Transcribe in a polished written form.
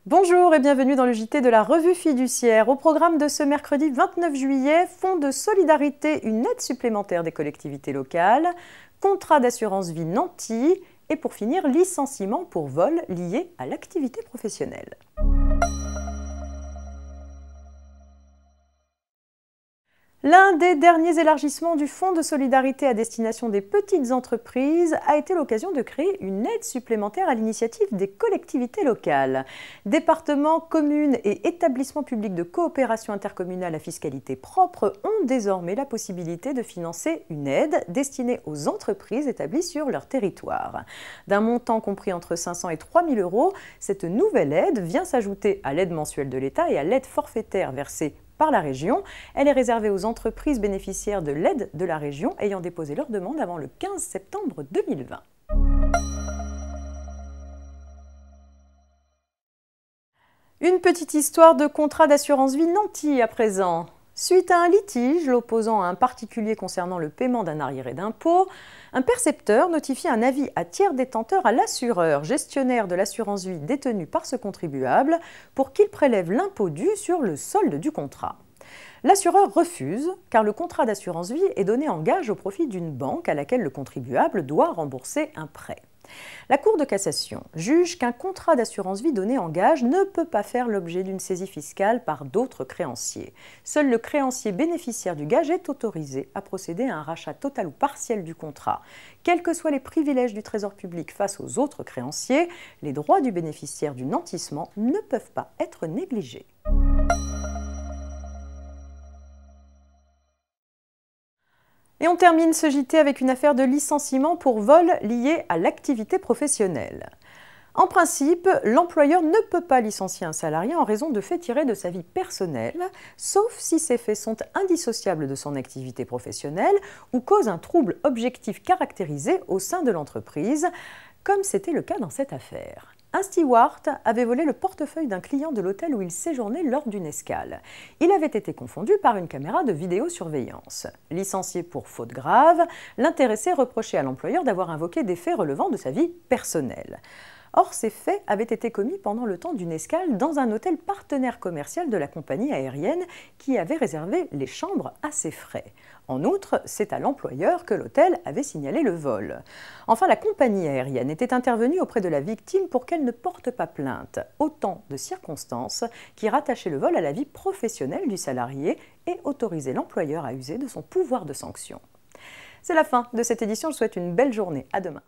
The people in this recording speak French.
Bonjour et bienvenue dans le JT de la Revue Fiduciaire. Au programme de ce mercredi 29 juillet, Fonds de solidarité, une aide supplémentaire des collectivités locales, contrat d'assurance vie nanti et pour finir, licenciement pour vol lié à l'activité professionnelle. L'un des derniers élargissements du Fonds de solidarité à destination des petites entreprises a été l'occasion de créer une aide supplémentaire à l'initiative des collectivités locales. Départements, communes et établissements publics de coopération intercommunale à fiscalité propre ont désormais la possibilité de financer une aide destinée aux entreprises établies sur leur territoire. D'un montant compris entre 500 et 3 000 euros, cette nouvelle aide vient s'ajouter à l'aide mensuelle de l'État et à l'aide forfaitaire versée par la région. Elle est réservée aux entreprises bénéficiaires de l'aide de la région ayant déposé leur demande avant le 15 septembre 2020. Une petite histoire de contrat d'assurance vie nanti à présent. Suite à un litige l'opposant à un particulier concernant le paiement d'un arriéré d'impôt, un percepteur notifie un avis à tiers détenteur à l'assureur, gestionnaire de l'assurance vie détenue par ce contribuable, pour qu'il prélève l'impôt dû sur le solde du contrat. L'assureur refuse, car le contrat d'assurance vie est donné en gage au profit d'une banque à laquelle le contribuable doit rembourser un prêt. La Cour de cassation juge qu'un contrat d'assurance vie donné en gage ne peut pas faire l'objet d'une saisie fiscale par d'autres créanciers. Seul le créancier bénéficiaire du gage est autorisé à procéder à un rachat total ou partiel du contrat. Quels que soient les privilèges du Trésor public face aux autres créanciers, les droits du bénéficiaire du nantissement ne peuvent pas être négligés. Et on termine ce JT avec une affaire de licenciement pour vol lié à l'activité professionnelle. En principe, l'employeur ne peut pas licencier un salarié en raison de faits tirés de sa vie personnelle, sauf si ces faits sont indissociables de son activité professionnelle ou causent un trouble objectif caractérisé au sein de l'entreprise, comme c'était le cas dans cette affaire. Un steward avait volé le portefeuille d'un client de l'hôtel où il séjournait lors d'une escale. Il avait été confondu par une caméra de vidéosurveillance. Licencié pour faute grave, l'intéressé reprochait à l'employeur d'avoir invoqué des faits relevant de sa vie personnelle. Or, ces faits avaient été commis pendant le temps d'une escale dans un hôtel partenaire commercial de la compagnie aérienne qui avait réservé les chambres à ses frais. En outre, c'est à l'employeur que l'hôtel avait signalé le vol. Enfin, la compagnie aérienne était intervenue auprès de la victime pour qu'elle ne porte pas plainte. Autant de circonstances qui rattachaient le vol à la vie professionnelle du salarié et autorisaient l'employeur à user de son pouvoir de sanction. C'est la fin de cette édition, je vous souhaite une belle journée. À demain.